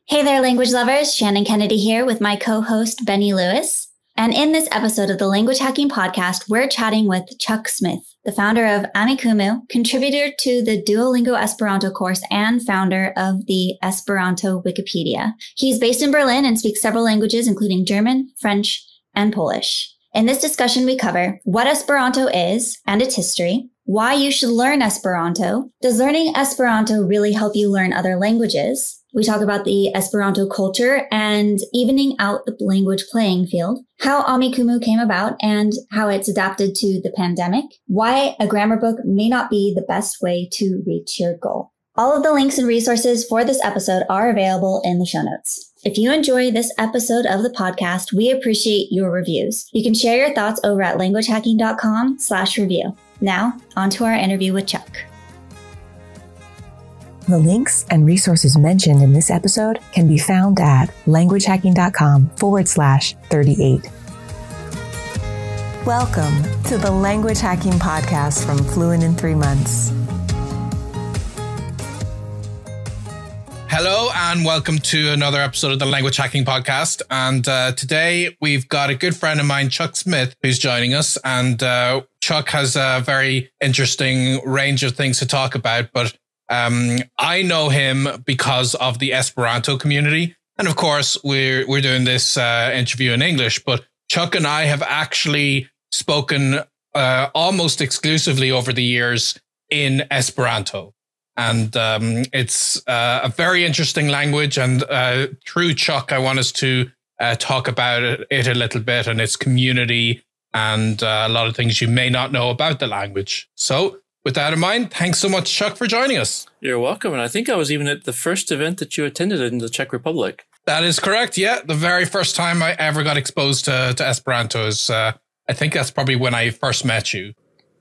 Hey there, language lovers. Shannon Kennedy here with my co-host, Benny Lewis. And in this episode of the Language Hacking Podcast, we're chatting with Chuck Smith, the founder of Amikumu, contributor to the Duolingo Esperanto course, and founder of the Esperanto Wikipedia. He's based in Berlin and speaks several languages, including German, French, and Polish. In this discussion, we cover what Esperanto is and its history, why you should learn Esperanto, does learning Esperanto really help you learn other languages? We talk about the Esperanto culture and evening out the language playing field, how Amikumu came about and how it's adapted to the pandemic, why a grammar book may not be the best way to reach your goal. All of the links and resources for this episode are available in the show notes. If you enjoy this episode of the podcast, we appreciate your reviews. You can share your thoughts over at languagehacking.com/review. Now, on to our interview with Chuck. The links and resources mentioned in this episode can be found at languagehacking.com/38. Welcome to the Language Hacking Podcast from Fluent in 3 Months. Hello and welcome to another episode of the Language Hacking Podcast. And today we've got a good friend of mine, Chuck Smith, who's joining us. And Chuck has a very interesting range of things to talk about. But I know him because of the Esperanto community. And of course, we're doing this interview in English. But Chuck and I have actually spoken almost exclusively over the years in Esperanto. And it's a very interesting language. And through Chuck, I want us to talk about it a little bit and its community and a lot of things you may not know about the language. So with that in mind, thanks so much, Chuck, for joining us. You're welcome. And I think I was even at the first event that you attended in the Czech Republic. That is correct. Yeah. The very first time I ever got exposed to Esperanto is, I think that's probably when I first met you.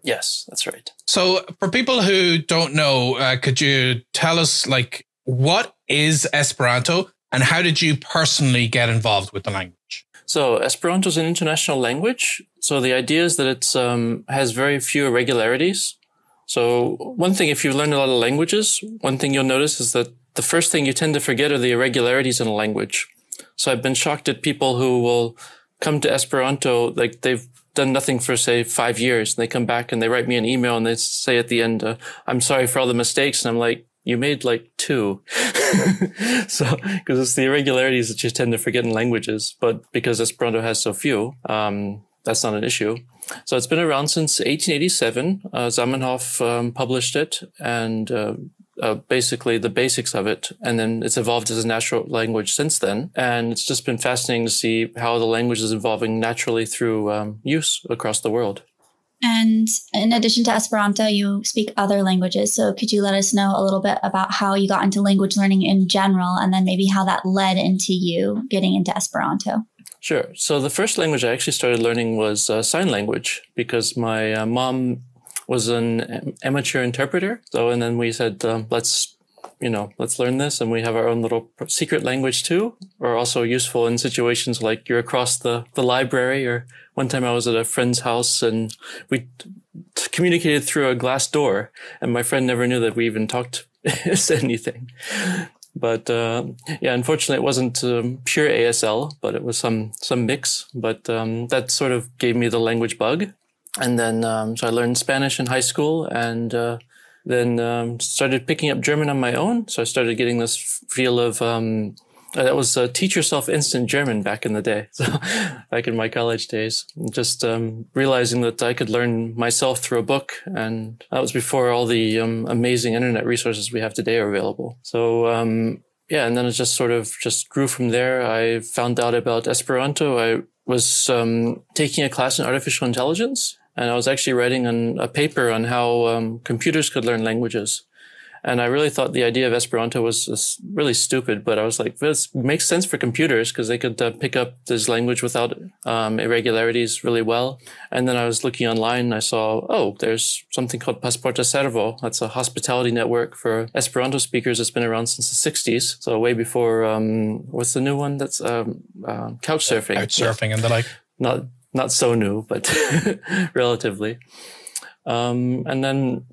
Yes, that's right. So for people who don't know, could you tell us, what is Esperanto and how did you personally get involved with the language? So Esperanto is an international language. So the idea is that it has very few irregularities. So one thing, if you learn a lot of languages, one thing you'll notice is that the first thing you tend to forget are the irregularities in a language. So I've been shocked at people who will come to Esperanto, like they've done nothing for, say, 5 years. And they come back and they write me an email and they say at the end, I'm sorry for all the mistakes. And I'm like, you made 2. So, because it's the irregularities that you tend to forget in languages. But because Esperanto has so few, that's not an issue. So it's been around since 1887. Zamenhof published it and basically the basics of it. And then it's evolved as a natural language since then. And it's just been fascinating to see how the language is evolving naturally through use across the world. And in addition to Esperanto, you speak other languages. So could you let us know a little bit about how you got into language learning in general, and then maybe how that led into you getting into Esperanto? Sure. So the first language I actually started learning was sign language because my mom was an amateur interpreter. So, and then we said, let's learn this. And we have our own little secret language too, or also useful in situations like you're across the library, or one time I was at a friend's house and we communicated through a glass door and my friend never knew that we even said anything. But, unfortunately it wasn't pure ASL, but it was some mix, but, that sort of gave me the language bug. And then, so I learned Spanish in high school and, then started picking up German on my own. So I started getting this feel of, that was Teach Yourself Instant German back in the day. So back in my college days, just realizing that I could learn myself through a book. And that was before all the amazing internet resources we have today are available. So, and then it just sort of just grew from there. I found out about Esperanto. I was taking a class in artificial intelligence. And I was actually writing a paper on how computers could learn languages. And I really thought the idea of Esperanto was really stupid, but I was like, this makes sense for computers because they could pick up this language without irregularities really well. And then I was looking online and I saw, there's something called Pasporta Servo. That's a hospitality network for Esperanto speakers that's been around since the 60s. So way before, what's the new one? That's Couchsurfing. Couchsurfing and the like. Not so new, but relatively. And then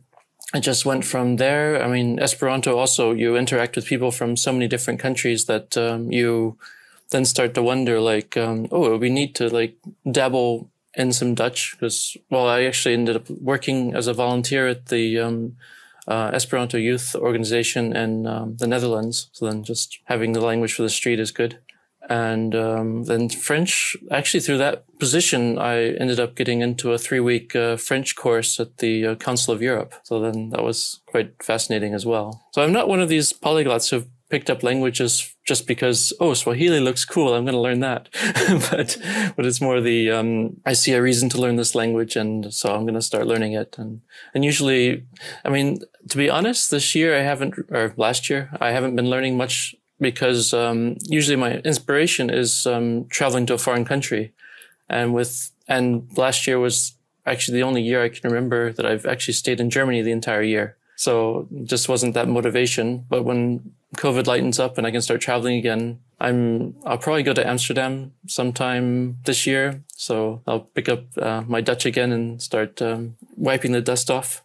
I just went from there. I mean, Esperanto also, you interact with people from so many different countries that you then start to wonder, like, oh, it would be neat to like dabble in some Dutch, because, well, I actually ended up working as a volunteer at the Esperanto youth organization in the Netherlands. So then just having the language for the street is good. And then French, actually through that position, I ended up getting into a 3-week French course at the Council of Europe. So then that was quite fascinating as well. So I'm not one of these polyglots who've picked up languages just because, oh, Swahili looks cool, I'm going to learn that. but it's more the, I see a reason to learn this language, and so I'm going to start learning it. And usually, I mean, to be honest, this year or last year, I haven't been learning much, because usually my inspiration is traveling to a foreign country. And last year was actually the only year I can remember that I've actually stayed in Germany the entire year. So just wasn't that motivation. But when COVID lightens up and I can start traveling again, I'll probably go to Amsterdam sometime this year. So I'll pick up my Dutch again and start wiping the dust off.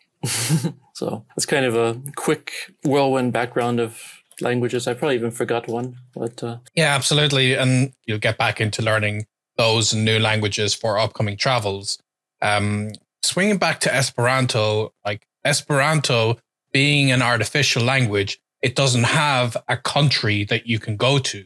So it's kind of a quick whirlwind background of languages. I probably even forgot one, but yeah, absolutely. And you'll get back into learning those new languages for upcoming travels. Swinging back to Esperanto, like Esperanto being an artificial language, it doesn't have a country that you can go to.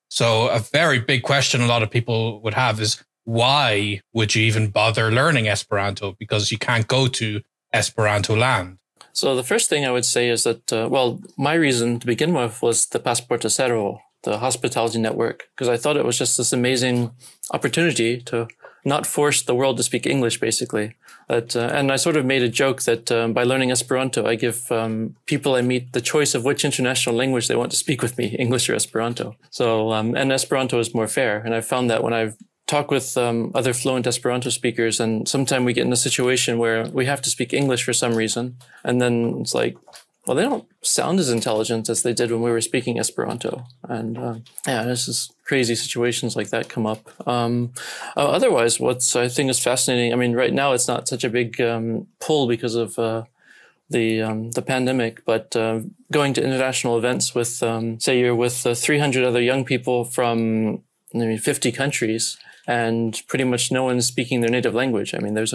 So a very big question a lot of people would have is, why would you even bother learning Esperanto? Because you can't go to Esperanto land. So the first thing I would say is that, well, my reason to begin with was the Pasporte Servo, the hospitality network, because I thought it was just this amazing opportunity to not force the world to speak English, basically. And I sort of made a joke that by learning Esperanto, I give people I meet the choice of which international language they want to speak with me, English or Esperanto. So, and Esperanto is more fair. And I found that when I've talk with other fluent Esperanto speakers, and sometimes we get in a situation where we have to speak English for some reason, and then it's like, well, they don't sound as intelligent as they did when we were speaking Esperanto. And yeah, there's just crazy situations like that come up. Otherwise, what I think is fascinating, I mean, right now it's not such a big pull because of the pandemic, but going to international events with, say you're with 300 other young people from maybe 50 countries, and pretty much no one's speaking their native language. I mean, there's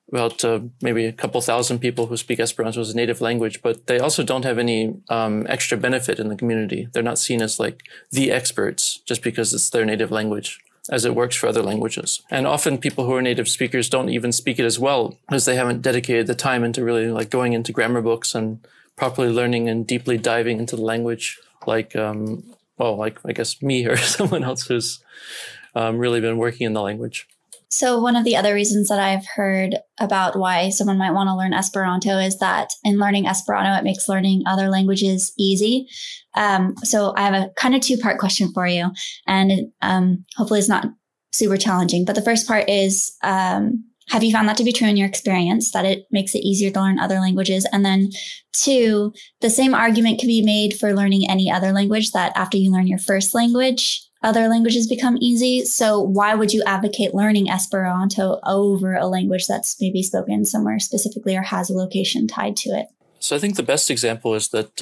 about maybe a couple thousand people who speak Esperanto as a native language, but they also don't have any extra benefit in the community. They're not seen as like the experts just because it's their native language, as it works for other languages. And often people who are native speakers don't even speak it as well, because they haven't dedicated the time into really like going into grammar books and properly learning and deeply diving into the language, like, well, like I guess me or someone else who's really been working in the language. So one of the other reasons that I've heard about why someone might want to learn Esperanto is that in learning Esperanto, it makes learning other languages easy. So I have a kind of 2-part question for you, and hopefully it's not super challenging. But the first part is, have you found that to be true in your experience, that it makes it easier to learn other languages? And then 2, the same argument can be made for learning any other language, that after you learn your first language, other languages become easy. So why would you advocate learning Esperanto over a language that's maybe spoken somewhere specifically or has a location tied to it? So I think the best example is that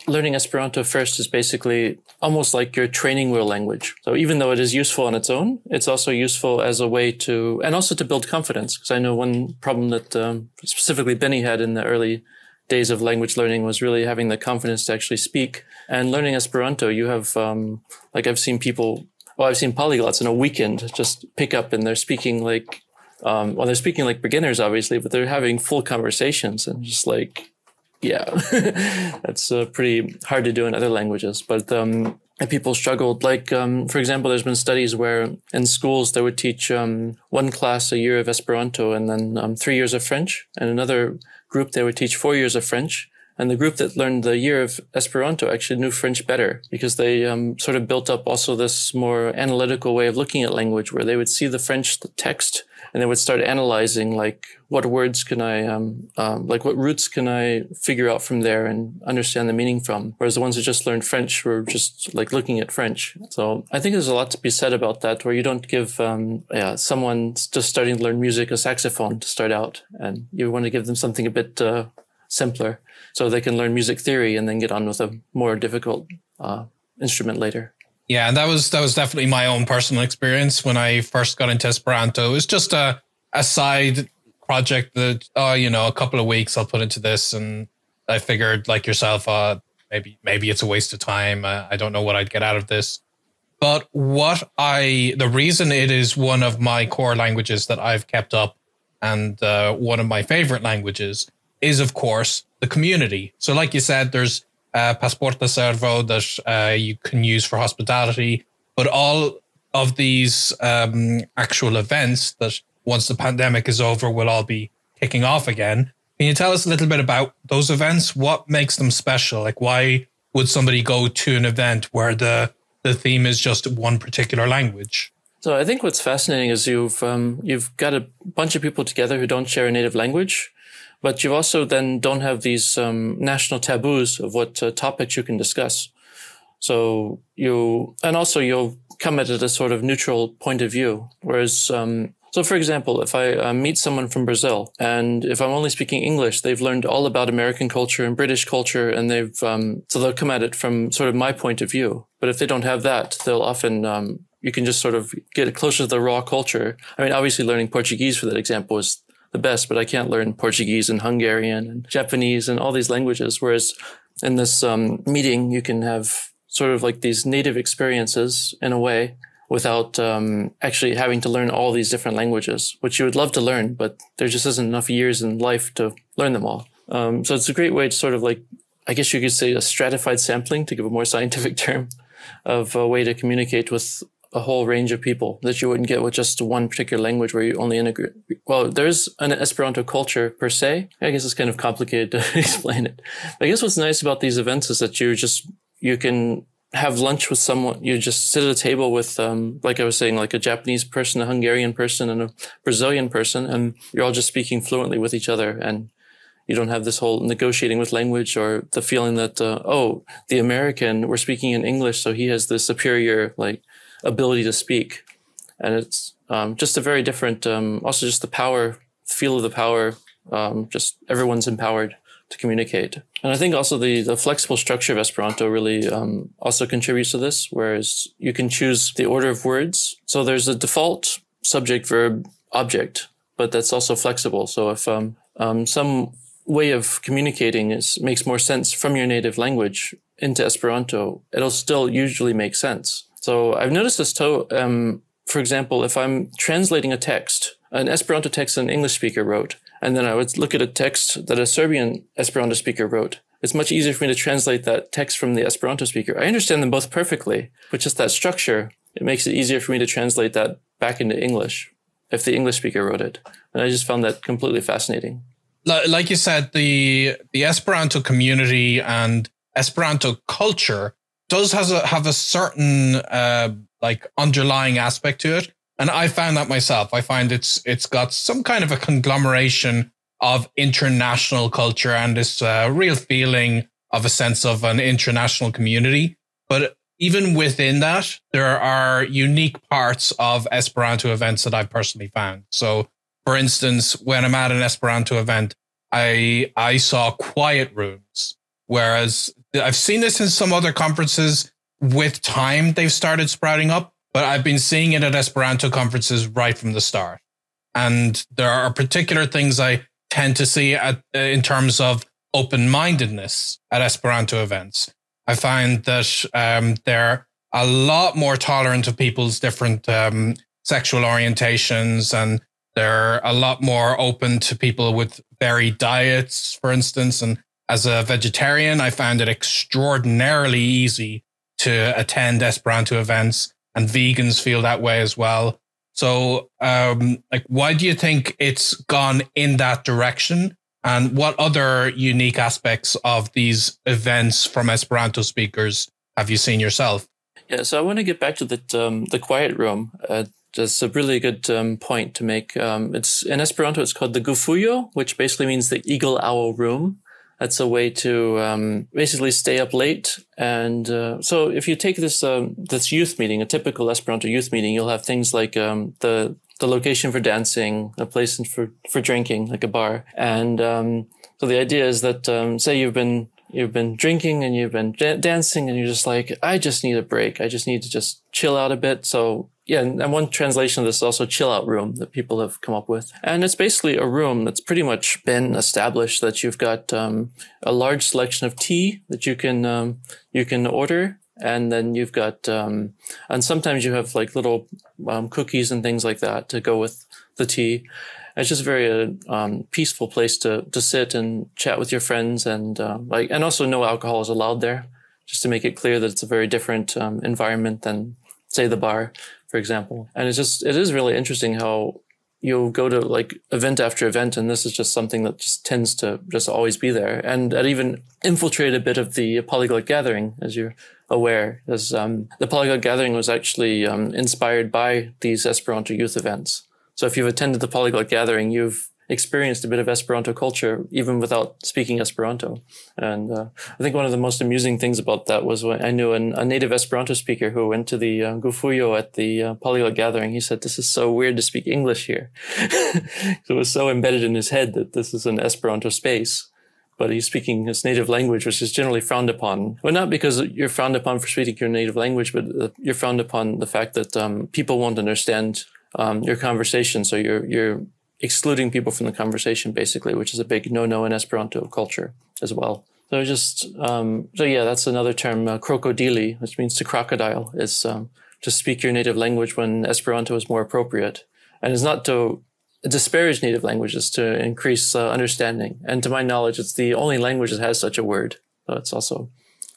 learning Esperanto first is basically almost like your training wheel language. So even though it is useful on its own, it's also useful as a way to, and also to build confidence. Because I know one problem that specifically Benny had in the early days of language learning was really having the confidence to actually speak. And learning Esperanto, you have, like I've seen people, well, I've seen polyglots in a weekend just pick up and they're speaking like, well, they're speaking like beginners, obviously, but they're having full conversations and just like, yeah, that's pretty hard to do in other languages. But people struggled. Like, for example, there's been studies where in schools they would teach one class a year of Esperanto and then 3 years of French, and another group they would teach 4 years of French. And the group that learned the year of Esperanto actually knew French better because they sort of built up also this more analytical way of looking at language, where they would see the French text and they would start analyzing, like, what words can I, like, what roots can I figure out from there and understand the meaning from? Whereas the ones who just learned French were just like looking at French. So I think there's a lot to be said about that, where you don't give someone just starting to learn music a saxophone to start out, and you want to give them something a bit simpler. So they can learn music theory and then get on with a more difficult instrument later. Yeah, and that was definitely my own personal experience when I first got into Esperanto. It was just a side project that, a couple of weeks I'll put into this, and I figured, like yourself, maybe it's a waste of time. I don't know what I'd get out of this. But the reason it is one of my core languages that I've kept up and one of my favorite languages is, of course, the community. So like you said, there's Pasporta Servo that you can use for hospitality, but all of these actual events that once the pandemic is over will all be kicking off again. Can you tell us a little bit about those events? What makes them special? Like, why would somebody go to an event where the theme is just one particular language? So I think what's fascinating is you've got a bunch of people together who don't share a native language, but you also then don't have these national taboos of what topics you can discuss. So you'll come at it a sort of neutral point of view. Whereas, so for example, if I meet someone from Brazil, and if I'm only speaking English, they've learned all about American culture and British culture, and so they'll come at it from sort of my point of view. But if they don't have that, they'll often, you can just sort of get closer to the raw culture. I mean, obviously learning Portuguese for that example is the best, but I can't learn Portuguese and Hungarian and Japanese and all these languages. Whereas in this meeting, you can have sort of like these native experiences in a way without actually having to learn all these different languages, which you would love to learn, but there just isn't enough years in life to learn them all. So it's a great way to sort of like, I guess you could say a stratified sampling, to give a more scientific term, of a way to communicate with a whole range of people that you wouldn't get with just one particular language where you only integrate. Well, there's an Esperanto culture per se. I guess it's kind of complicated to explain it. I guess what's nice about these events is that you can have lunch with someone. You just sit at a table with, like I was saying, like a Japanese person, a Hungarian person, and a Brazilian person, and you're all just speaking fluently with each other. And you don't have this whole negotiating with language or the feeling that, the American, we're speaking in English, so he has the superior, ability to speak. And it's just a very different, also just the power, feel of the power, just everyone's empowered to communicate. And I think also the flexible structure of Esperanto really also contributes to this, whereas you can choose the order of words. So there's a default subject, verb, object, but that's also flexible. So if some way of communicating makes more sense from your native language into Esperanto, it'll still usually make sense. So I've noticed this too. For example, if I'm translating a text, an Esperanto text an English speaker wrote, and then I would look at a text that a Serbian Esperanto speaker wrote, it's much easier for me to translate that text from the Esperanto speaker. I understand them both perfectly, but just that structure, it makes it easier for me to translate that back into English if the English speaker wrote it. And I just found that completely fascinating. Like you said, the Esperanto community and Esperanto culture does have a certain underlying aspect to it, and I found that myself. I find it's got some kind of a conglomeration of international culture and this real feeling of a sense of an international community. But even within that, there are unique parts of Esperanto events that I've personally found. So, for instance, when I'm at an Esperanto event, I saw quiet rooms, whereas I've seen this in some other conferences. With time, they've started sprouting up, but I've been seeing it at Esperanto conferences right from the start. And there are particular things I tend to see in terms of open-mindedness at Esperanto events. I find that they're a lot more tolerant of people's different sexual orientations, and they're a lot more open to people with varied diets, for instance. And as a vegetarian, I found it extraordinarily easy to attend Esperanto events, and vegans feel that way as well. So, why do you think it's gone in that direction? And what other unique aspects of these events from Esperanto speakers have you seen yourself? Yeah, so I want to get back to the quiet room. That's a really good point to make. It's in Esperanto, it's called the Gufujo, which basically means the eagle owl room. That's a way to basically stay up late. And so if you take this youth meeting, a typical Esperanto youth meeting, you'll have things like the location for dancing, a place for drinking, like a bar. And So the idea is that, say you've been drinking and you've been dancing and you're just like, I just need a break. I just need to just chill out a bit. So yeah, and one translation of this is also chill out room that people have come up with. And it's basically a room that's pretty much been established that you've got a large selection of tea that you can order. And then you've got, and sometimes you have like little cookies and things like that to go with the tea. It's just a very peaceful place to sit and chat with your friends, and and also no alcohol is allowed there, just to make it clear that it's a very different environment than, say, the bar, for example. And it is really interesting how you'll go to like event after event, and this is just something that just tends to just always be there. And it even infiltrated a bit of the Polyglot Gathering, as you're aware, as the Polyglot Gathering was actually inspired by these Esperanto youth events. So if you've attended the Polyglot Gathering, you've experienced a bit of Esperanto culture, even without speaking Esperanto. And I think one of the most amusing things about that was when I knew a native Esperanto speaker who went to the Gufuyo at the Polyglot Gathering. He said, "This is so weird to speak English here." It was so embedded in his head that this is an Esperanto space. But he's speaking his native language, which is generally frowned upon. Well, not because you're frowned upon for speaking your native language, but you're frowned upon the fact that people won't understand your conversation. So you're excluding people from the conversation, basically, which is a big no-no in Esperanto culture as well. So that's another term, krokodili, which means to crocodile, is to speak your native language when Esperanto is more appropriate. And it's not to disparage native languages, to increase understanding. And to my knowledge, it's the only language that has such a word. So it's also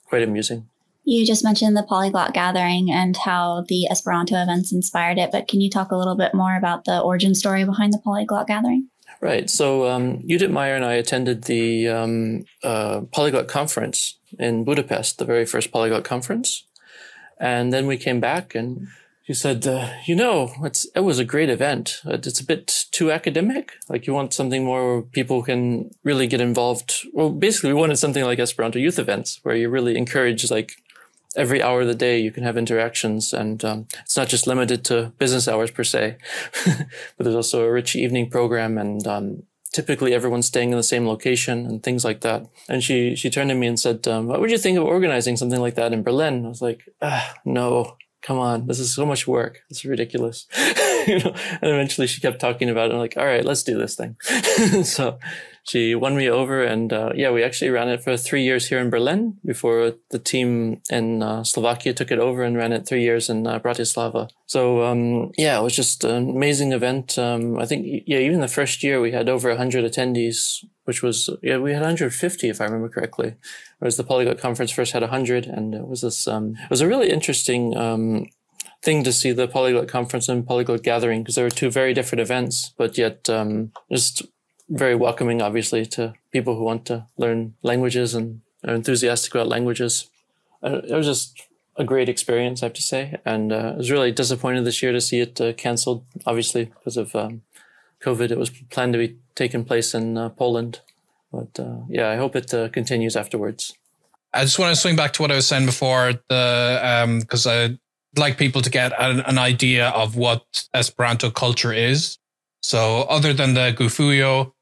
quite amusing. You just mentioned the Polyglot Gathering and how the Esperanto events inspired it, but can you talk a little bit more about the origin story behind the Polyglot Gathering? Right. So Judith Meyer and I attended the Polyglot Conference in Budapest, the very first Polyglot Conference. And then we came back and she said, it was a great event. It's a bit too academic. Like, you want something more where people can really get involved. Well, basically, we wanted something like Esperanto youth events, where you really encourage, like, every hour of the day you can have interactions. And it's not just limited to business hours per se, but there's also a rich evening program. And typically everyone's staying in the same location and things like that. And she turned to me and said, what would you think of organizing something like that in Berlin? I was like, no. Come on, this is so much work. It's ridiculous. And eventually she kept talking about it. I'm like, all right, let's do this thing. So she won me over, and we actually ran it for 3 years here in Berlin before the team in Slovakia took it over and ran it 3 years in Bratislava. So it was just an amazing event. I think even the first year we had over 100 attendees, which was we had 150 if I remember correctly. Whereas the Polyglot Conference first had 100, and it was this. It was a really interesting thing to see the Polyglot Conference and Polyglot Gathering, because they were two very different events, but yet just very welcoming, obviously, to people who want to learn languages and are enthusiastic about languages. It was just a great experience, I have to say, and I was really disappointed this year to see it cancelled, obviously because of COVID. It was planned to be taking place in Poland. But I hope it continues afterwards. I just want to swing back to what I was saying before, because I'd like people to get an idea of what Esperanto culture is. So other than the Gufuyo,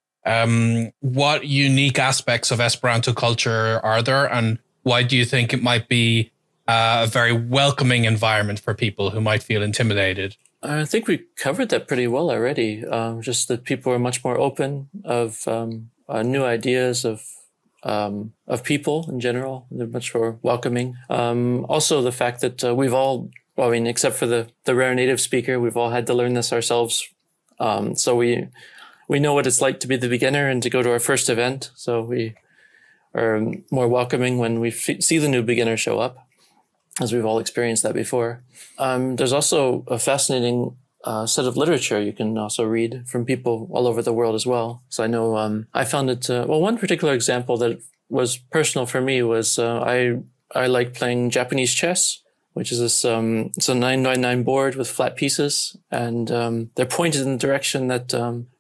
what unique aspects of Esperanto culture are there? And why do you think it might be a very welcoming environment for people who might feel intimidated? I think we covered that pretty well already. Just that people are much more open of new ideas of people in general. They're much more welcoming. Also, the fact that we've all, except for the rare native speaker, we've all had to learn this ourselves. So we know what it's like to be the beginner and to go to our first event. So we are more welcoming when we see the new beginner show up, as we've all experienced that before. There's also a fascinating set of literature you can also read from people all over the world as well. So I know I found it, one particular example that was personal for me was I like playing Japanese chess, which is this, it's a 9x9 board with flat pieces, and they're pointed in the direction that,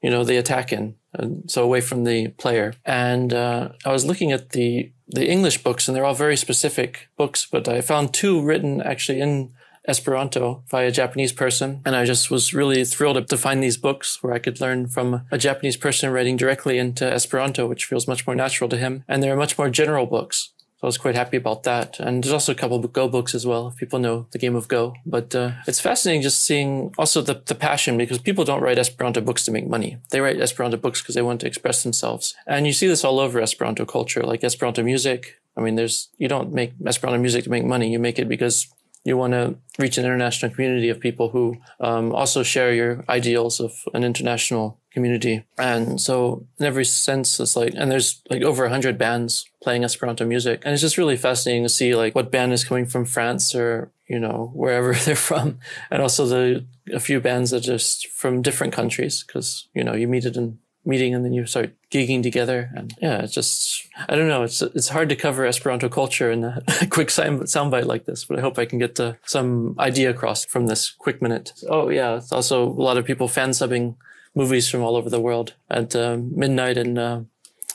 they attack in, and so away from the player. And I was looking at the English books, and they're all very specific books, but I found two written actually in Esperanto by a Japanese person. And I just was really thrilled to find these books where I could learn from a Japanese person writing directly into Esperanto, which feels much more natural to him. And they're much more general books. So I was quite happy about that. And there's also a couple of Go books as well, if people know the game of Go. But it's fascinating just seeing also the passion, because people don't write Esperanto books to make money. They write Esperanto books because they want to express themselves. And you see this all over Esperanto culture, like Esperanto music. I mean, you don't make Esperanto music to make money. You make it because you want to reach an international community of people who also share your ideals of an international community. And so in every sense, it's like, and there's like over 100 bands playing Esperanto music. And it's just really fascinating to see like what band is coming from France or, you know, wherever they're from. And also a few bands that are just from different countries, because, you know, you meet in meeting and then you start gigging together. And yeah, it's just, I don't know, it's hard to cover Esperanto culture in a quick soundbite like this, but I hope I can get some idea across from this quick minute. Oh yeah, it's also a lot of people fan subbing movies from all over the world at midnight, and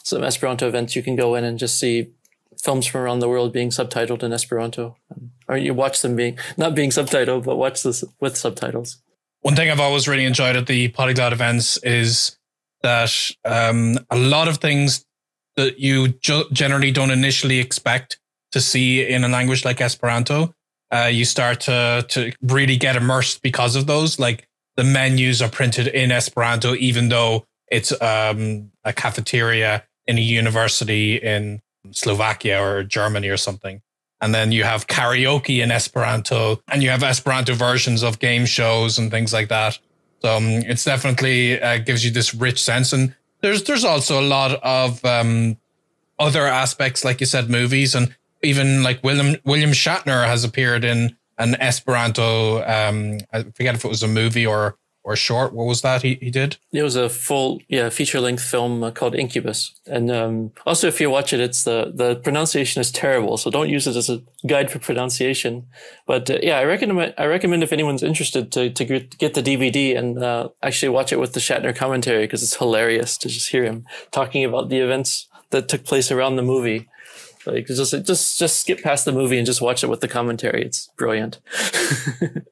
some Esperanto events you can go in and just see films from around the world being subtitled in Esperanto, or you watch them not being subtitled, but watch this with subtitles. One thing I've always really enjoyed at the polyglot events is that a lot of things that you generally don't initially expect to see in a language like Esperanto, you start to really get immersed because of those. Like the menus are printed in Esperanto, even though it's a cafeteria in a university in Slovakia or Germany or something. And then you have karaoke in Esperanto, and you have Esperanto versions of game shows and things like that. So it's definitely gives you this rich sense. And there's also a lot of other aspects, like you said, movies, and even like William Shatner has appeared in an Esperanto, I forget if it was a movie or short. What was that he did? It was a full, feature-length film called Incubus. And also, if you watch it, it's the pronunciation is terrible, so don't use it as a guide for pronunciation. But I recommend if anyone's interested to get the DVD and actually watch it with the Shatner commentary, because it's hilarious to just hear him talking about the events that took place around the movie. Like just skip past the movie and just watch it with the commentary. It's brilliant.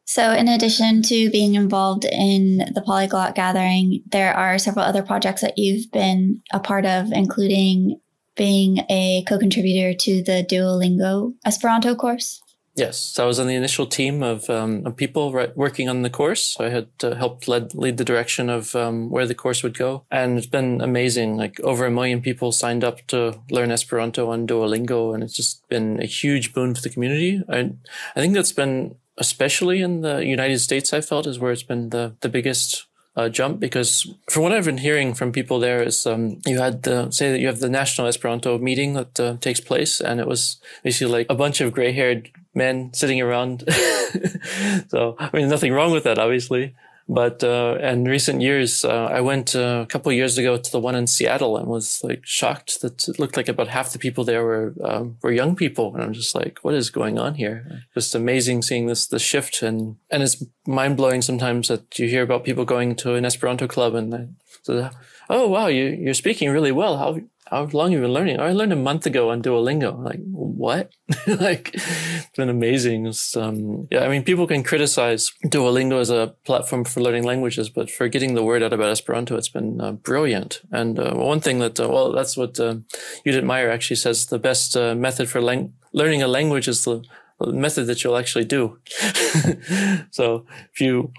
So in addition to being involved in the Polyglot Gathering, there are several other projects that you've been a part of, including being a co-contributor to the Duolingo Esperanto course. Yes, so I was on the initial team of people working on the course. So I had helped lead the direction of where the course would go. And it's been amazing. Like over 1 million people signed up to learn Esperanto on Duolingo. And it's just been a huge boon for the community. I think that's been, especially in the United States, I felt, is where it's been the biggest jump, because from what I've been hearing from people there is you had say that you have the National Esperanto meeting that takes place, and it was basically like a bunch of gray-haired men sitting around. So, I mean, nothing wrong with that, obviously. But in recent years, I went a couple of years ago to the one in Seattle and was like shocked that it looked like about half the people there were young people. And I'm just like, what is going on here? Just amazing seeing the shift. And it's mind blowing sometimes that you hear about people going to an Esperanto club and so, oh, wow, you're speaking really well. How long have you been learning? Oh, I learned a month ago on Duolingo. I'm like, what? Like, it's been amazing. I mean, people can criticize Duolingo as a platform for learning languages, but for getting the word out about Esperanto, it's been brilliant. And one thing that, that's what Judith Meyer actually says, the best method for learning a language is the method that you'll actually do. So if you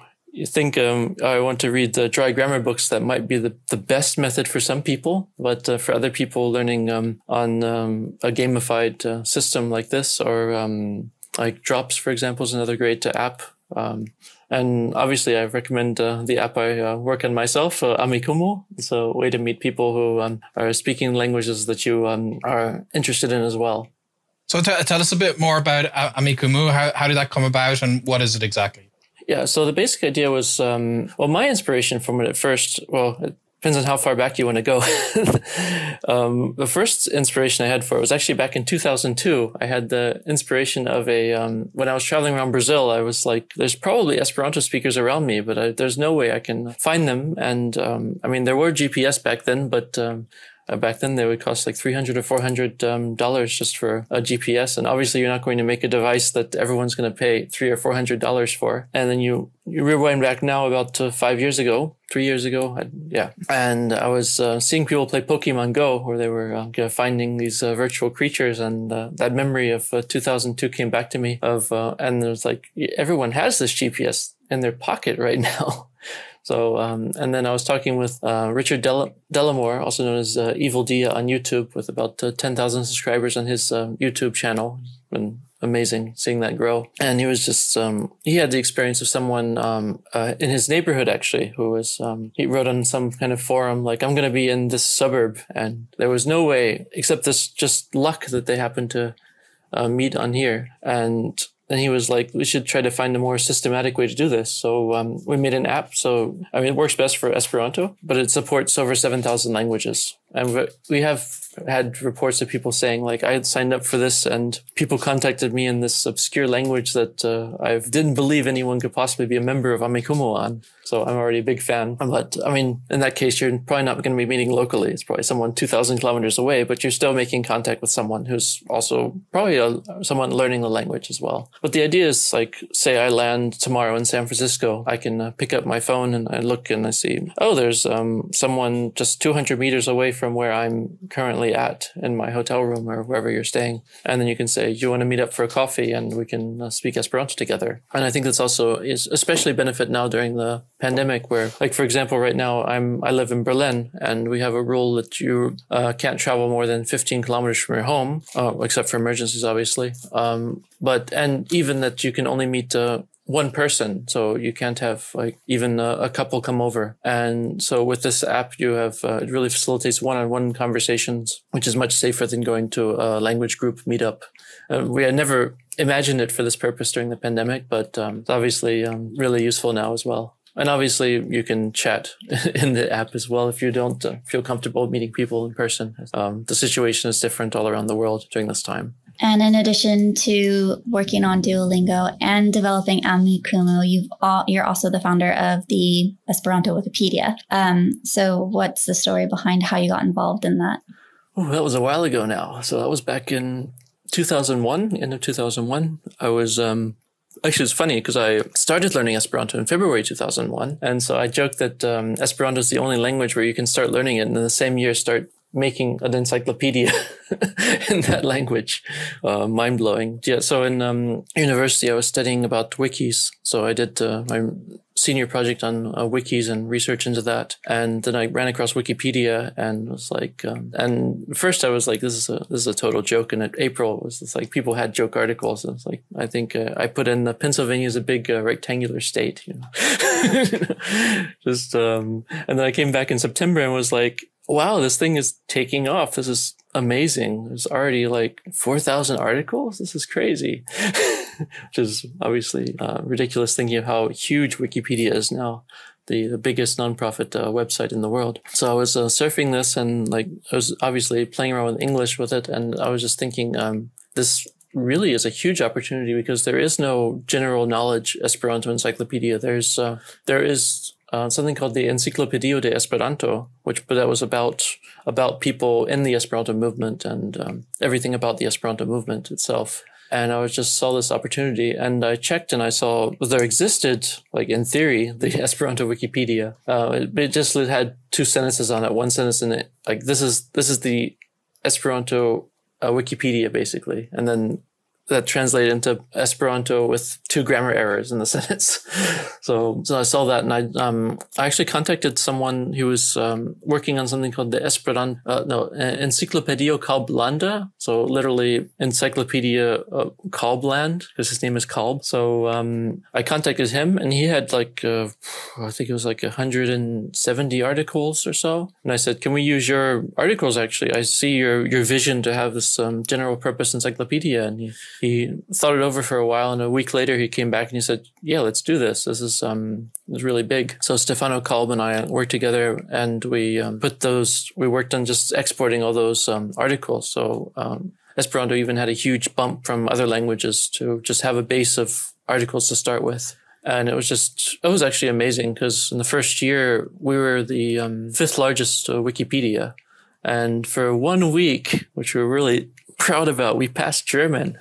think I want to read the dry grammar books, that might be the best method for some people, but for other people learning on a gamified system like this, or like Drops, for example, is another great app. And obviously, I recommend the app I work on myself, Amikumu. It's a way to meet people who are speaking languages that you are interested in as well. So tell us a bit more about Amikumu. How did that come about, and what is it exactly? Yeah, so the basic idea was, my inspiration from it at first, it depends on how far back you want to go. The first inspiration I had for it was actually back in 2002. I had the inspiration of when I was traveling around Brazil, I was like, there's probably Esperanto speakers around me, but there's no way I can find them. And I mean, there were GPS back then, but back then they would cost like $300 or $400 just for a GPS. And obviously you're not going to make a device that everyone's going to pay $300 or $400 for. And then you rewind back now about 3 years ago, and I was seeing people play Pokemon Go, where they were finding these virtual creatures, and that memory of 2002 came back to me. And there's like, everyone has this GPS in their pocket right now. So, and then I was talking with Richard Delamore, also known as Evil Dia on YouTube, with about 10,000 subscribers on his YouTube channel. And amazing seeing that grow. And he was just, he had the experience of someone in his neighborhood, actually, who was, he wrote on some kind of forum, like, I'm going to be in this suburb. And there was no way, except this just luck that they happened to meet on here. And he was like, we should try to find a more systematic way to do this. So we made an app. So, I mean, it works best for Esperanto, but it supports over 7,000 languages. And we have had reports of people saying, like, I had signed up for this and people contacted me in this obscure language that I didn't believe anyone could possibly be a member of Amikumu on. So I'm already a big fan. But I mean, in that case, you're probably not going to be meeting locally. It's probably someone 2,000 kilometers away, but you're still making contact with someone who's also probably someone learning the language as well. But the idea is, like, say I land tomorrow in San Francisco, I can pick up my phone and I look and I see, oh, there's someone just 200 meters away from where I'm currently at in my hotel room or wherever you're staying. And then you can say, you want to meet up for a coffee and we can speak Esperanto together. And I think that's also is especially benefit now during the pandemic, where, like, for example, right now I live in Berlin and we have a rule that you can't travel more than 15 kilometers from your home, except for emergencies, obviously. And even that you can only meet one person, so you can't have like even a couple come over. And so with this app, you have it really facilitates one-on-one conversations, which is much safer than going to a language group meetup. We had never imagined it for this purpose during the pandemic, but it's obviously really useful now as well. And obviously, you can chat in the app as well if you don't feel comfortable meeting people in person. The situation is different all around the world during this time. And in addition to working on Duolingo and developing Amikumu, you're also the founder of the Esperanto Wikipedia. So what's the story behind how you got involved in that? Oh, that was a while ago now. So that was back in 2001, end of 2001. I was... Actually, it's funny because I started learning Esperanto in February 2001. And so I joked that Esperanto is the only language where you can start learning it and in the same year start making an encyclopedia in that language. Mind-blowing. Yeah, so in university, I was studying about wikis. So I did my senior project on wikis and research into that. And then I ran across Wikipedia and was like, and first I was like, this is a total joke. And in April, it was just like people had joke articles. And it's like, I think I put in Pennsylvania is a big rectangular state, you know. Just, and then I came back in September and was like, wow, this thing is taking off. This is amazing. There's already like 4,000 articles. This is crazy. Which is obviously ridiculous thinking of how huge Wikipedia is now, the biggest nonprofit website in the world. So I was surfing this and like I was obviously playing around with English with it. And I was just thinking this really is a huge opportunity because there is no general knowledge Esperanto encyclopedia. There is something called the Enciclopedia de Esperanto, but that was about people in the Esperanto movement and everything about the Esperanto movement itself. And I just saw this opportunity and I checked and I saw there existed, like in theory, the Esperanto Wikipedia. It had 2 sentences on it. One sentence in it, like this is the Esperanto Wikipedia, basically. And then that translated into Esperanto with 2 grammar errors in the sentence. So I saw that and I actually contacted someone who was working on something called the Encyclopedia Kalblanda. So literally Encyclopedia Kalbland, because his name is Kalb. So I contacted him and he had like, I think it was like 170 articles or so. And I said, can we use your articles actually? I see your vision to have this general purpose encyclopedia. And he thought it over for a while, and a week later he came back and he said, yeah, let's do this. This is really big. So Stefano Kalb and I worked together and we worked on just exporting all those articles. So Esperanto even had a huge bump from other languages to just have a base of articles to start with. And it was actually amazing because in the first year we were the 5th largest Wikipedia. And for 1 week, which we're really proud about, we passed German.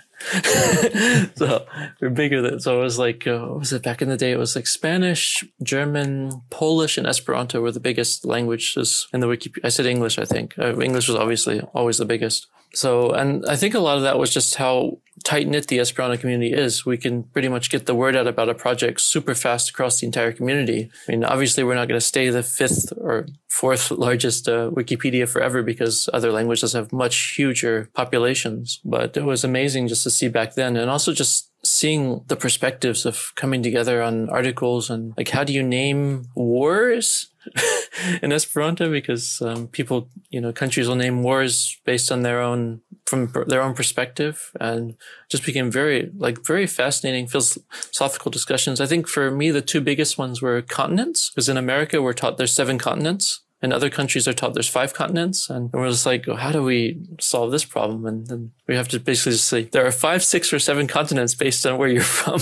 So we're bigger than, so it was like, what was it back in the day? It was like Spanish, German, Polish, and Esperanto were the biggest languages in the Wikipedia. I said English, I think. English was obviously always the biggest. So, and I think a lot of that was just how tight-knit the Esperanto community is. We can pretty much get the word out about a project super fast across the entire community. I mean, obviously, we're not going to stay the 5th or 4th largest Wikipedia forever because other languages have much huger populations. But it was amazing just to see back then, and also just seeing the perspectives of coming together on articles and like, how do you name wars in Esperanto? Because people, countries will name wars based on from their own perspective, and just became very fascinating philosophical discussions. I think for me, the two biggest ones were continents, because in America, we're taught there's 7 continents. And other countries are taught there's 5 continents. And we're just like, how do we solve this problem? And then we have to basically just say, there are 5, 6, or 7 continents based on where you're from.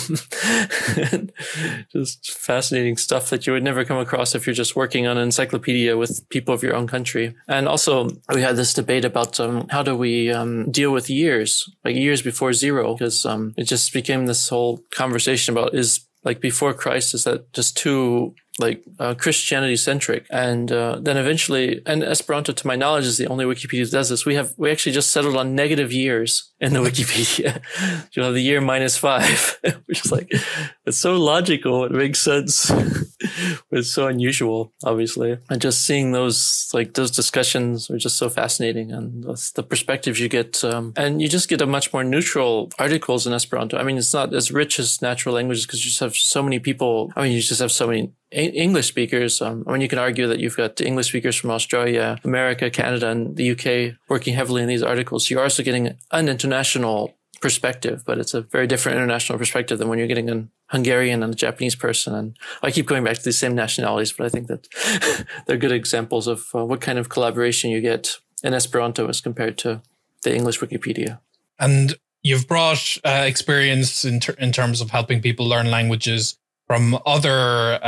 Just fascinating stuff that you would never come across if you're just working on an encyclopedia with people of your own country. And also, we had this debate about how do we deal with years, like years before 0, because it just became this whole conversation about, is like before Christ, is that just too Christianity centric? And then eventually, and Esperanto, to my knowledge, is the only Wikipedia that does this. We actually just settled on negative years in the Wikipedia. The year -5, which is like, it's so logical. It makes sense. It's so unusual, obviously. And just seeing those discussions are just so fascinating, and the perspectives you get. And you just get a much more neutral articles in Esperanto. I mean, it's not as rich as natural languages because you just have so many people. I mean, you just have so many English speakers. I mean, you can argue that you've got English speakers from Australia, America, Canada, and the UK working heavily in these articles. You're also getting an international perspective, but it's a very different international perspective than when you're getting an Hungarian and a Japanese person. And I keep going back to these same nationalities, but I think that they're good examples of what kind of collaboration you get in Esperanto as compared to the English Wikipedia. And you've brought experience in terms of helping people learn languages from other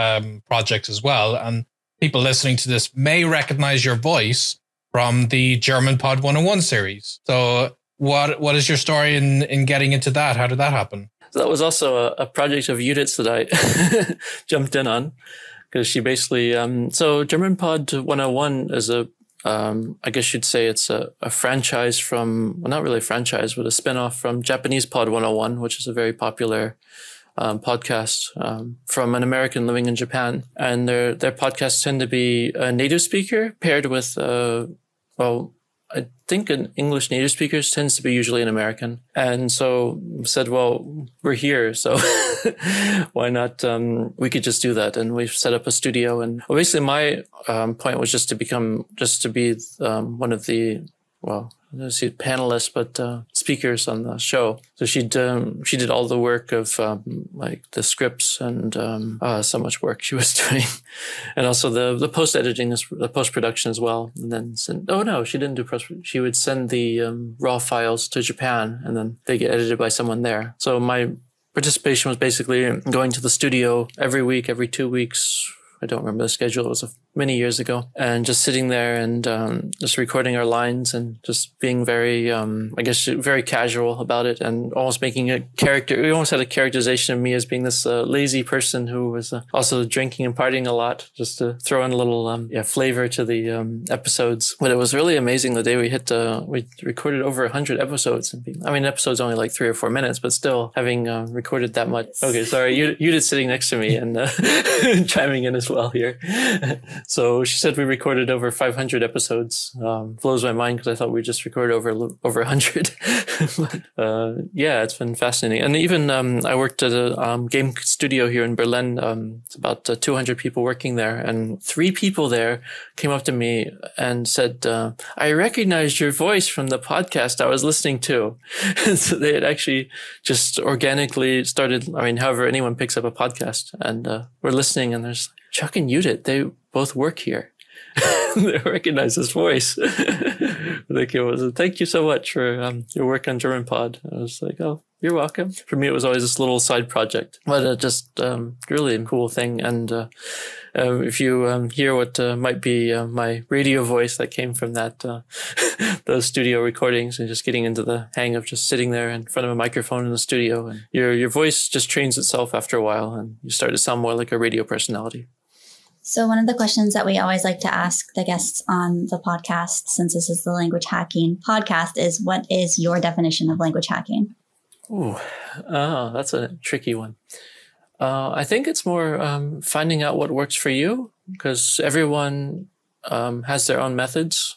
projects as well. And people listening to this may recognize your voice from the German Pod 101 series. So what is your story in getting into that? How did that happen? So that was also a project of Judith's that I jumped in on, because she basically, so German Pod 101 is I guess you'd say it's a franchise from, well, not really a franchise, but a spinoff from Japanese Pod 101, which is a very popular podcast from an American living in Japan. And their podcasts tend to be a native speaker paired with, I think an English native speaker tends to be usually an American. And so said, well, we're here, so why not? We could just do that. And we've set up a studio. And basically my point was just to be one of the, panelists, but speakers on the show. So she did all the work of the scripts and so much work she was doing, and also the post editing, the post production as well. And then she didn't do post. She would send the raw files to Japan, and then they get edited by someone there. So my participation was basically going to the studio every week, every 2 weeks. I don't remember the schedule. It was many years ago. And just sitting there and just recording our lines and just being very, very casual about it, and almost making a character. We almost had a characterization of me as being this lazy person who was also drinking and partying a lot, just to throw in a little flavor to the episodes. But it was really amazing the day we recorded over 100 episodes. Episodes only like 3 or 4 minutes, but still having recorded that much. Okay, sorry, you did sitting next to me and chiming in as well here. So she said we recorded over 500 episodes. Blows my mind because I thought we just recorded over 100. But, it's been fascinating. And even I worked at a game studio here in Berlin. It's about 200 people working there, and 3 people there came up to me and said, I recognized your voice from the podcast I was listening to. And so they had actually just organically started, however anyone picks up a podcast, and we're listening, and there's Chuck and Judith, they both work here. they recognize his voice. Like it was, thank you so much for your work on German Pod. I was like, oh, you're welcome. For me, it was always this little side project, but just really a cool thing. And if you hear what might be my radio voice that came from that those studio recordings, and just getting into the hang of just sitting there in front of a microphone in the studio, and your voice just trains itself after a while, and you start to sound more like a radio personality. So one of the questions that we always like to ask the guests on the podcast, since this is the language hacking podcast, is what is your definition of language hacking? Ooh, that's a tricky one. I think it's more finding out what works for you, because everyone has their own methods.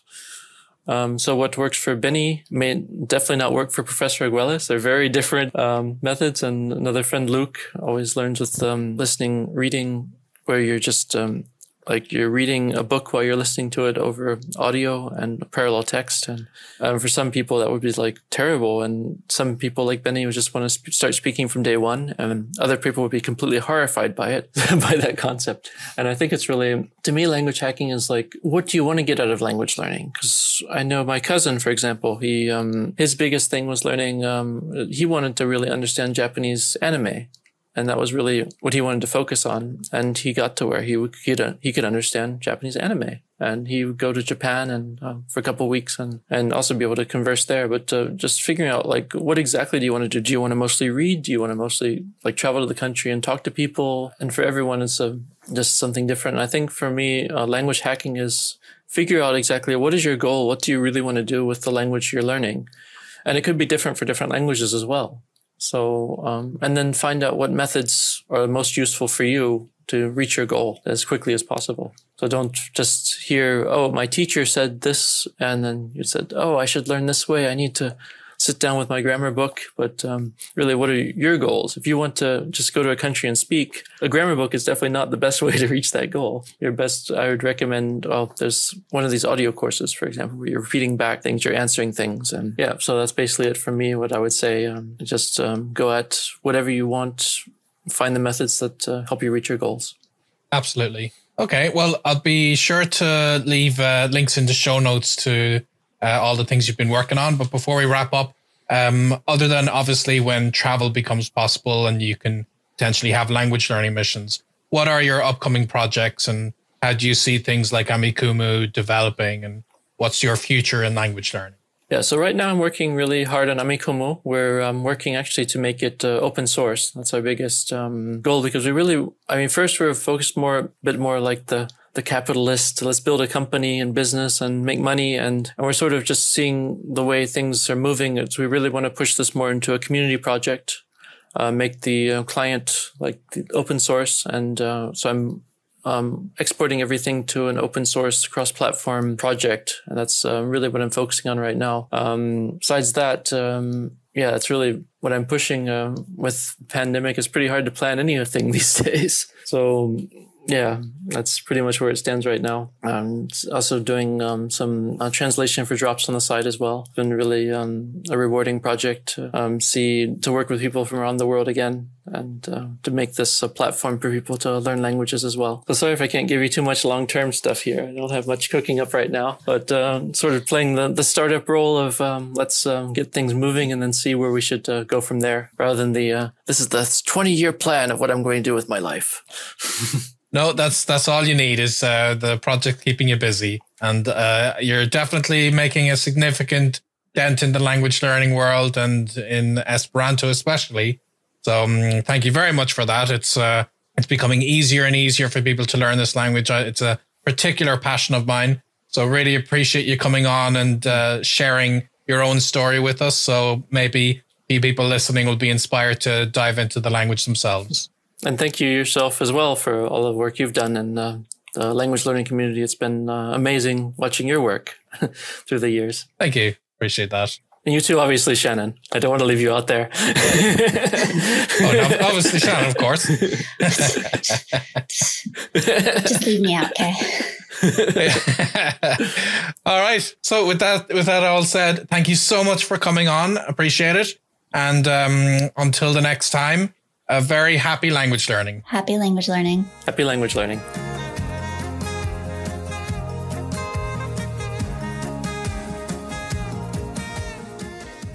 So what works for Benny may definitely not work for Professor Aguilas. They're very different methods. And another friend, Luke, always learns with listening, reading, where you're just like you're reading a book while you're listening to it over audio and parallel text. And for some people, that would be like terrible. And some people like Benny would just want to start speaking from day one. And other people would be completely horrified by it, by that concept. And I think it's really, to me, language hacking is like, what do you want to get out of language learning? Because I know my cousin, for example, he his biggest thing was learning, he wanted to really understand Japanese anime. And that was really what he wanted to focus on. And he got to where he could understand Japanese anime. And he would go to Japan and for a couple of weeks and also be able to converse there. But just figuring out, like, what exactly do you want to do? Do you want to mostly read? Do you want to mostly like travel to the country and talk to people? And for everyone, it's just something different. And I think for me, language hacking is figure out exactly what is your goal? What do you really want to do with the language you're learning? And it could be different for different languages as well. So, and then find out what methods are most useful for you to reach your goal as quickly as possible. So don't just hear, oh, my teacher said this, and then you said, oh, I should learn this way. I need to sit down with my grammar book. But really, what are your goals? If you want to just go to a country and speak, a grammar book is definitely not the best way to reach that goal. Your best, I would recommend, there's one of these audio courses, for example, where you're repeating back things, you're answering things. And yeah, so that's basically it for me. What I would say, just go at whatever you want, find the methods that help you reach your goals. Absolutely. Okay, well, I'll be sure to leave links in the show notes to all the things you've been working on. But before we wrap up, other than obviously when travel becomes possible and you can potentially have language learning missions, what are your upcoming projects and how do you see things like Amikumu developing, and what's your future in language learning? Yeah, so right now I'm working really hard on Amikumu. We're working actually to make it open source. That's our biggest goal, because we really, first we're focused a bit more like the capitalist, let's build a company and business and make money. And we're sort of just seeing the way things are moving. We really want to push this more into a community project, make the client like the open source. And so I'm exporting everything to an open source cross-platform project. And that's really what I'm focusing on right now. Besides that, that's really what I'm pushing with the pandemic. It's pretty hard to plan anything these days. So yeah, that's pretty much where it stands right now. Also doing some translation for drops on the side as well. It's been really a rewarding project to work with people from around the world again, and to make this a platform for people to learn languages as well. So sorry if I can't give you too much long-term stuff here. I don't have much cooking up right now, but sort of playing the startup role of let's get things moving and then see where we should go from there, rather than this is the 20-year plan of what I'm going to do with my life. No, that's all you need is the project keeping you busy. And you're definitely making a significant dent in the language learning world and in Esperanto especially. So thank you very much for that. It's becoming easier and easier for people to learn this language. It's a particular passion of mine. So really appreciate you coming on and sharing your own story with us. So maybe people listening will be inspired to dive into the language themselves. And thank you yourself as well for all the work you've done in the language learning community. It's been amazing watching your work through the years. Thank you. Appreciate that. And you too, obviously, Shannon. I don't want to leave you out there. No, obviously, Shannon, of course. Just leave me out, okay? All right. So with that all said, thank you so much for coming on. Appreciate it. And until the next time, a very happy language learning. Happy language learning. Happy language learning.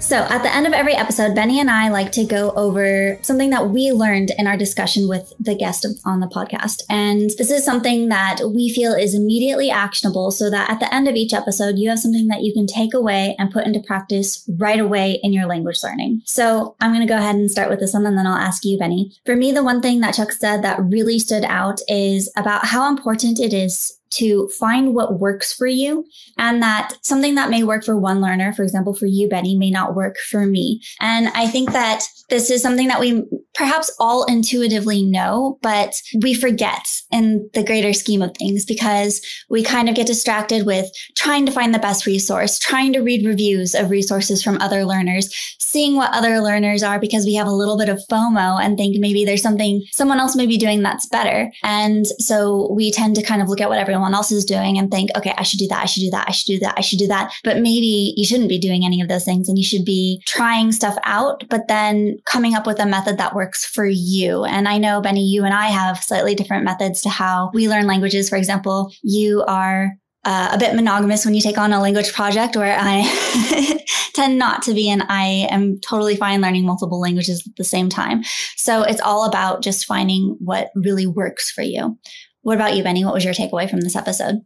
So at the end of every episode, Benny and I like to go over something that we learned in our discussion with the guest on the podcast. And this is something that we feel is immediately actionable so that at the end of each episode, you have something that you can take away and put into practice right away in your language learning. So I'm going to go ahead and start with this one, and then I'll ask you, Benny. For me, the one thing that Chuck said that really stood out is about how important it is to find what works for you, and that something that may work for one learner, for example, for you, Benny, may not work for me. And I think that this is something that we perhaps all intuitively know, but we forget in the greater scheme of things because we kind of get distracted with trying to find the best resource, trying to read reviews of resources from other learners, seeing what other learners are because we have a little bit of FOMO and think maybe there's something someone else may be doing that's better. And so we tend to kind of look at what everyone else is doing and think, okay, I should do that. I should do that. I should do that. I should do that. But maybe you shouldn't be doing any of those things and you should be trying stuff out, but then coming up with a method that works for you. And I know, Benny, you and I have slightly different methods to how we learn languages. For example, you are a bit monogamous when you take on a language project, where I tend not to be, and I am totally fine learning multiple languages at the same time. So it's all about just finding what really works for you. What about you, Benny? What was your takeaway from this episode?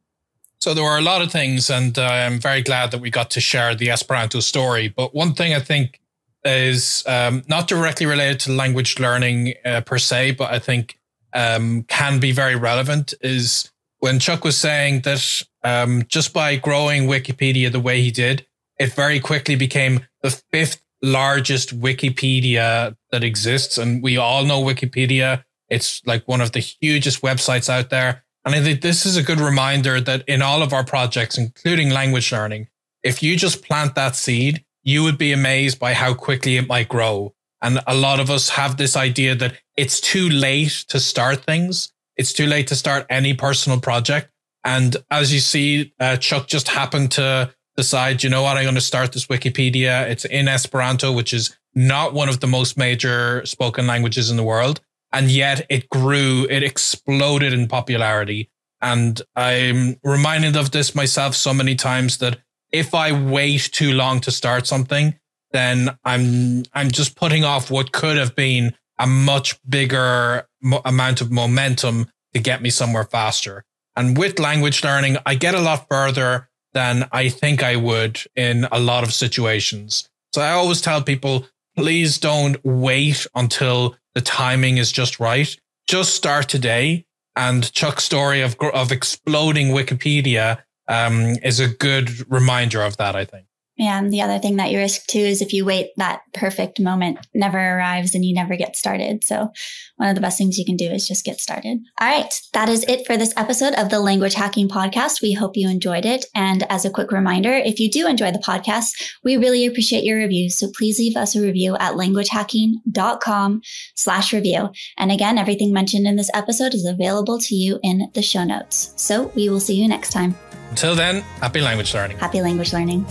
So there were a lot of things, and I'm very glad that we got to share the Esperanto story. But one thing I think is not directly related to language learning per se, but I think can be very relevant is when Chuck was saying that just by growing Wikipedia the way he did, it very quickly became the 5th largest Wikipedia that exists. And we all know Wikipedia. It's like one of the hugest websites out there. And I think this is a good reminder that in all of our projects, including language learning, if you just plant that seed, you would be amazed by how quickly it might grow. And a lot of us have this idea that it's too late to start things. It's too late to start any personal project. And as you see, Chuck just happened to decide, you know what, I'm going to start this Wikipedia. It's in Esperanto, which is not one of the most major spoken languages in the world. And yet it grew, it exploded in popularity. And I'm reminded of this myself so many times that if I wait too long to start something, then I'm just putting off what could have been a much bigger amount of momentum to get me somewhere faster. And with language learning, I get a lot further than I think I would in a lot of situations. So I always tell people, please don't wait until the timing is just right. Just start today. And Chuck's story of exploding Wikipedia is a good reminder of that, I think. Yeah, and the other thing that you risk too is if you wait, that perfect moment never arrives and you never get started. So one of the best things you can do is just get started. All right, that is it for this episode of the Language Hacking Podcast. We hope you enjoyed it. And as a quick reminder, if you do enjoy the podcast, we really appreciate your reviews. So please leave us a review at languagehacking.com/review. And again, everything mentioned in this episode is available to you in the show notes. So we will see you next time. Until then, happy language learning. Happy language learning.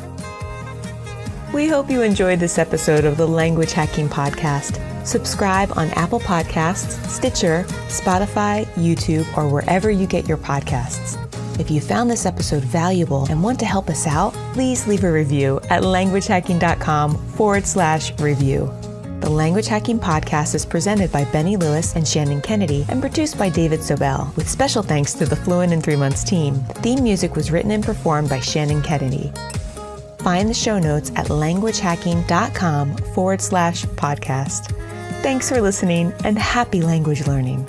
We hope you enjoyed this episode of the Language Hacking Podcast. Subscribe on Apple Podcasts, Stitcher, Spotify, YouTube, or wherever you get your podcasts. If you found this episode valuable and want to help us out, please leave a review at languagehacking.com/review. The Language Hacking Podcast is presented by Benny Lewis and Shannon Kennedy and produced by David Sobel, with special thanks to the Fluent in 3 Months team. The theme music was written and performed by Shannon Kennedy. Find the show notes at languagehacking.com/podcast. Thanks for listening and happy language learning.